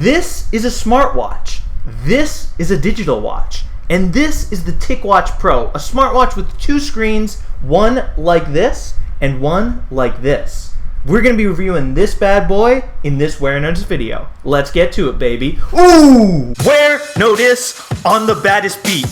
This is a smartwatch. This is a digital watch. And this is the TicWatch Pro, a smartwatch with two screens, one like this and one like this. We're going to be reviewing this bad boy in this Warenotice video. Let's get to it, baby. Ooh! Warenotice on the baddest beat.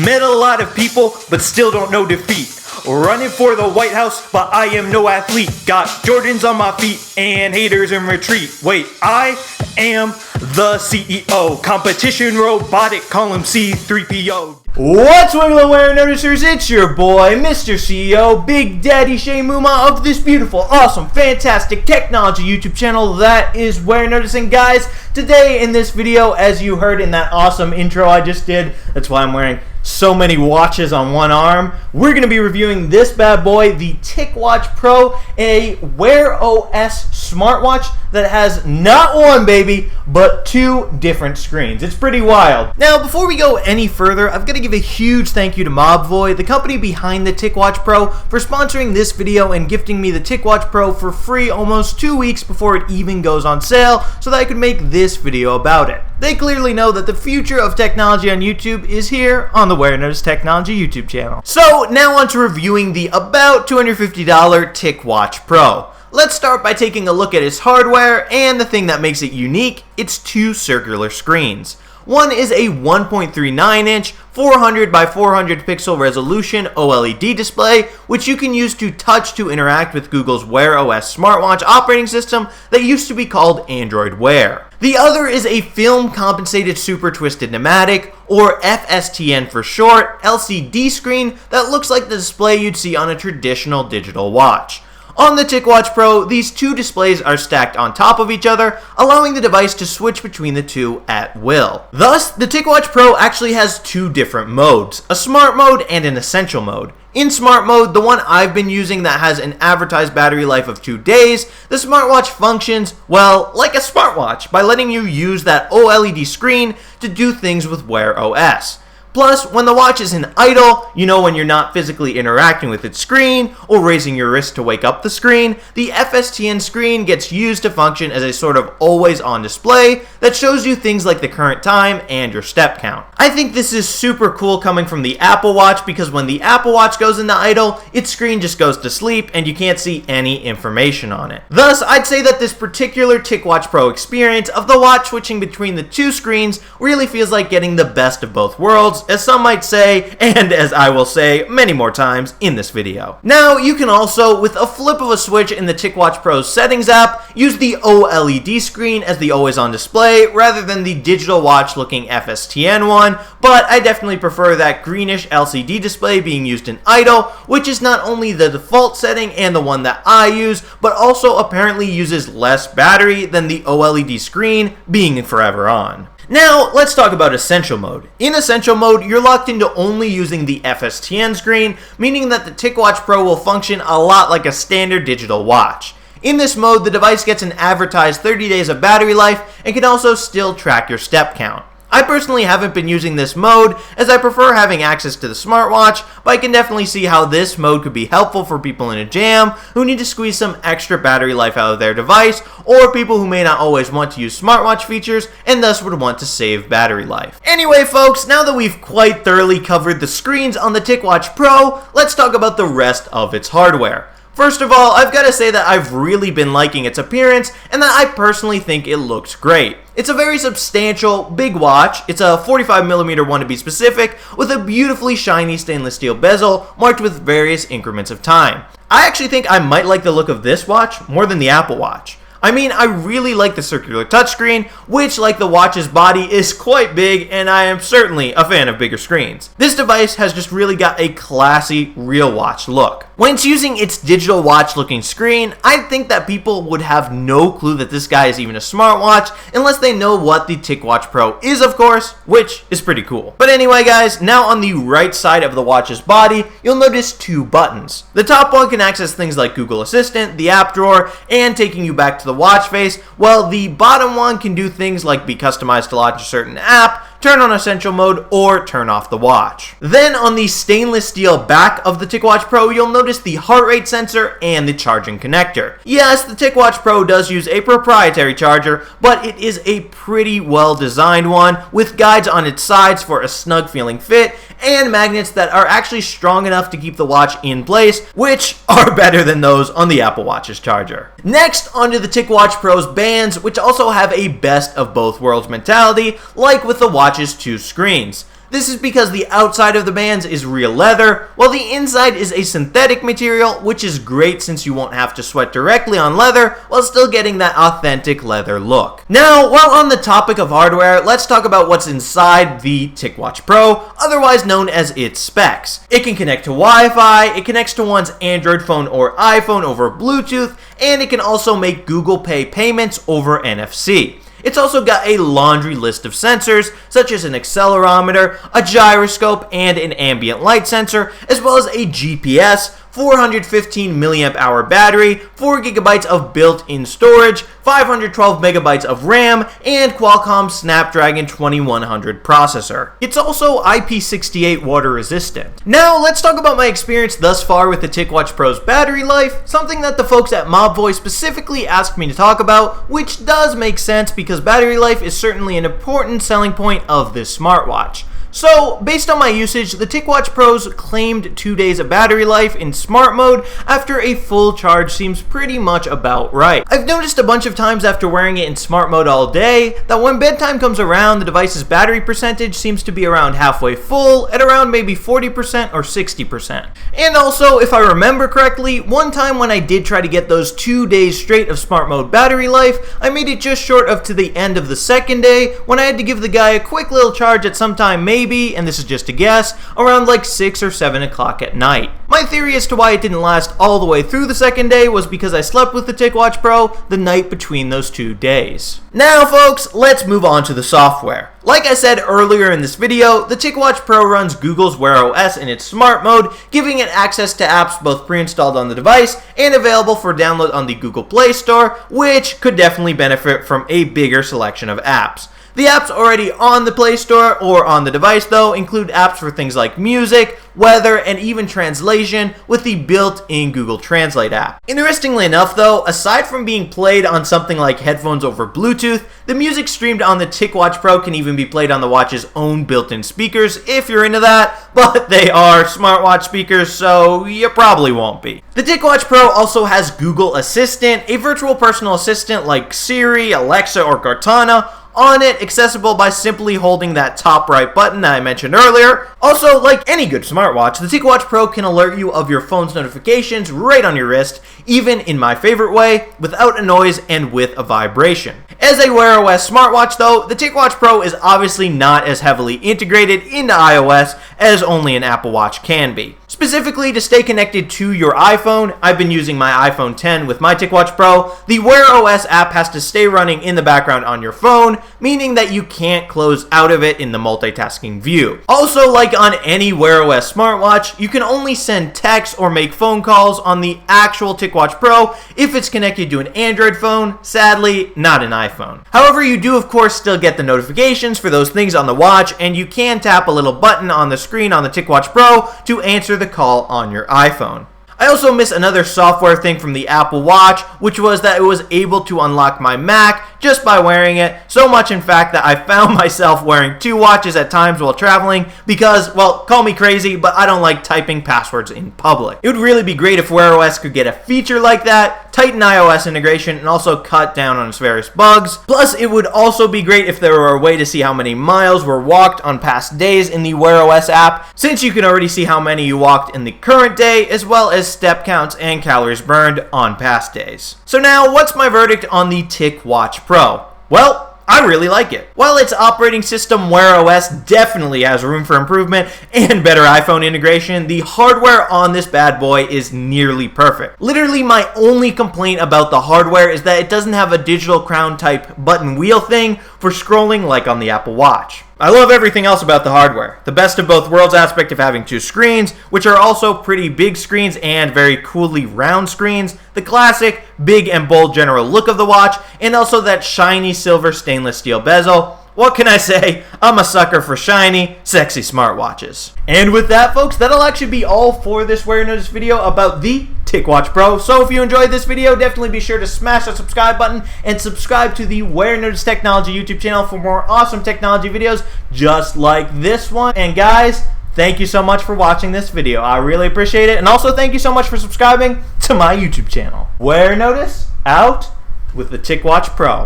Met a lot of people, but still don't know defeat. Running for the White House, but I am no athlete. Got Jordans on my feet and haters in retreat. Wait, I am the CEO. Competition robotic, call him C3PO. What's wiggling Warenoticers? It's your boy, Mr. CEO, Big Daddy Shay Muma of this beautiful, awesome, fantastic technology YouTube channel that is Warenotice. And guys, today in this video, as you heard in that awesome intro I just did, that's why I'm wearing so many watches on one arm, we're going to be reviewing this bad boy, the TicWatch Pro, a Warenotice smartwatch that has not one, baby, but two different screens. It's pretty wild. Now, before we go any further, I've got to give a huge thank you to Mobvoi, the company behind the TicWatch Pro, for sponsoring this video and gifting me the TicWatch Pro for free almost 2 weeks before it even goes on sale so that I could make this video about it. They clearly know that the future of technology on YouTube is here on the Warenotice Technology YouTube channel. So now on to reviewing the about $250 TicWatch Pro. Let's start by taking a look at its hardware, and the thing that makes it unique, its two circular screens. One is a 1.39-inch, 400 by 400 pixel resolution OLED display, which you can use to touch to interact with Google's Wear OS smartwatch operating system that used to be called Android Wear. The other is a film-compensated super twisted pneumatic, or FSTN for short, LCD screen that looks like the display you'd see on a traditional digital watch. On the TicWatch Pro, these two displays are stacked on top of each other, allowing the device to switch between the two at will. Thus, the TicWatch Pro actually has two different modes, a smart mode and an essential mode. In smart mode, the one I've been using that has an advertised battery life of 2 days, the smartwatch functions, well, like a smartwatch by letting you use that OLED screen to do things with Wear OS. Plus, when the watch is in idle, you know, when you're not physically interacting with its screen or raising your wrist to wake up the screen, the FSTN screen gets used to function as a sort of always-on display that shows you things like the current time and your step count. I think this is super cool coming from the Apple Watch because when the Apple Watch goes into idle, its screen just goes to sleep and you can't see any information on it. Thus, I'd say that this particular TicWatch Pro experience of the watch switching between the two screens really feels like getting the best of both worlds, as some might say, and as I will say many more times in this video. Now, you can also, with a flip of a switch in the TicWatch Pro's settings app, use the OLED screen as the always-on display rather than the digital watch-looking FSTN one, but I definitely prefer that greenish LCD display being used in idle, which is not only the default setting and the one that I use, but also apparently uses less battery than the OLED screen being forever on. Now, let's talk about Essential Mode. In Essential Mode, you're locked into only using the FSTN screen, meaning that the TicWatch Pro will function a lot like a standard digital watch. In this mode, the device gets an advertised 30 days of battery life and can also still track your step count. I personally haven't been using this mode as I prefer having access to the smartwatch, but I can definitely see how this mode could be helpful for people in a jam who need to squeeze some extra battery life out of their device, or people who may not always want to use smartwatch features and thus would want to save battery life. Anyway folks, now that we've quite thoroughly covered the screens on the TicWatch Pro, let's talk about the rest of its hardware. First of all, I've got to say that I've really been liking its appearance and that I personally think it looks great. It's a very substantial, big watch. It's a 45mm one to be specific, with a beautifully shiny stainless steel bezel marked with various increments of time. I actually think I might like the look of this watch more than the Apple Watch. I mean, I really like the circular touchscreen, which, like the watch's body, is quite big, and I am certainly a fan of bigger screens. This device has just really got a classy, real watch look. When it's using its digital watch-looking screen, I think that people would have no clue that this guy is even a smartwatch unless they know what the TicWatch Pro is, of course, which is pretty cool. But anyway, guys, now on the right side of the watch's body, you'll notice two buttons. The top one can access things like Google Assistant, the app drawer, and taking you back to the watch face, while the bottom one can do things like be customized to launch a certain app, turn on essential mode, or turn off the watch. Then on the stainless steel back of the TicWatch Pro, you'll notice the heart rate sensor and the charging connector. Yes, the TicWatch Pro does use a proprietary charger, but it is a pretty well designed one with guides on its sides for a snug feeling fit and magnets that are actually strong enough to keep the watch in place, which are better than those on the Apple Watch's charger. Next, onto the TicWatch Pro's bands, which also have a best of both worlds mentality, like with the watch's two screens. This is because the outside of the bands is real leather, while the inside is a synthetic material, which is great since you won't have to sweat directly on leather while still getting that authentic leather look. Now, while on the topic of hardware, let's talk about what's inside the TicWatch Pro, otherwise known as its specs. It can connect to Wi-Fi, it connects to one's Android phone or iPhone over Bluetooth, and it can also make Google Pay payments over NFC. It's also got a laundry list of sensors, such as an accelerometer, a gyroscope, and an ambient light sensor, as well as a GPS, 415 mAh battery, 4 GB of built-in storage, 512 MB of RAM, and Qualcomm Snapdragon 2100 processor. It's also IP68 water resistant. Now let's talk about my experience thus far with the TicWatch Pro's battery life, something that the folks at Mobvoi specifically asked me to talk about, which does make sense because battery life is certainly an important selling point of this smartwatch. So, based on my usage, the TicWatch Pro's claimed 2 days of battery life in smart mode after a full charge seems pretty much about right. I've noticed a bunch of times after wearing it in smart mode all day that when bedtime comes around, the device's battery percentage seems to be around halfway full at around maybe 40% or 60%. And also, if I remember correctly, one time when I did try to get those 2 days straight of smart mode battery life, I made it just short of to the end of the second day when I had to give the guy a quick little charge at some time maybe, and this is just a guess, around like 6 or 7 o'clock at night. My theory as to why it didn't last all the way through the second day was because I slept with the TicWatch Pro the night between those 2 days. Now folks, let's move on to the software. Like I said earlier in this video, the TicWatch Pro runs Google's Wear OS in its smart mode, giving it access to apps both pre-installed on the device and available for download on the Google Play Store, which could definitely benefit from a bigger selection of apps. The apps already on the Play Store or on the device, though, include apps for things like music, weather, and even translation with the built-in Google Translate app. Interestingly enough, though, aside from being played on something like headphones over Bluetooth, the music streamed on the TicWatch Pro can even be played on the watch's own built-in speakers if you're into that, but they are smartwatch speakers, so you probably won't be. The TicWatch Pro also has Google Assistant, a virtual personal assistant like Siri, Alexa, or Cortana, on it, accessible by simply holding that top right button that I mentioned earlier. Also, like any good smartwatch, the TicWatch Pro can alert you of your phone's notifications right on your wrist, even in my favorite way, without a noise and with a vibration. As a Wear OS smartwatch though, the TicWatch Pro is obviously not as heavily integrated into iOS as only an Apple Watch can be. Specifically, to stay connected to your iPhone, I've been using my iPhone 10 with my TicWatch Pro, the Wear OS app has to stay running in the background on your phone, meaning that you can't close out of it in the multitasking view. Also, like on any Wear OS smartwatch, you can only send texts or make phone calls on the actual TicWatch Pro if it's connected to an Android phone, sadly, not an iPhone. However, you do of course still get the notifications for those things on the watch, and you can tap a little button on the screen on the TicWatch Pro to answer the call on your iPhone. I also missed another software thing from the Apple Watch, which was that it was able to unlock my Mac just by wearing it, so much in fact that I found myself wearing 2 watches at times while traveling because, well, call me crazy, but I don't like typing passwords in public. It would really be great if Wear OS could get a feature like that, tighten iOS integration, and also cut down on its various bugs. Plus, it would also be great if there were a way to see how many miles were walked on past days in the Wear OS app, since you can already see how many you walked in the current day, as well as step counts and calories burned on past days. So now, what's my verdict on the TicWatch Pro? Well, I really like it. While its operating system Wear OS definitely has room for improvement and better iPhone integration, the hardware on this bad boy is nearly perfect. Literally my only complaint about the hardware is that it doesn't have a digital crown type button wheel thing for scrolling like on the Apple Watch. I love everything else about the hardware. The best of both worlds aspect of having 2 screens, which are also pretty big screens and very coolly round screens, the classic big and bold general look of the watch, and also that shiny silver stainless steel bezel, what can I say? I'm a sucker for shiny, sexy smartwatches. And with that, folks, that'll actually be all for this Warenotice video about the TicWatch Pro. So if you enjoyed this video, definitely be sure to smash that subscribe button and subscribe to the Warenotice Technology YouTube channel for more awesome technology videos just like this one. And guys, thank you so much for watching this video. I really appreciate it. And also thank you so much for subscribing to my YouTube channel. Warenotice out with the TicWatch Pro.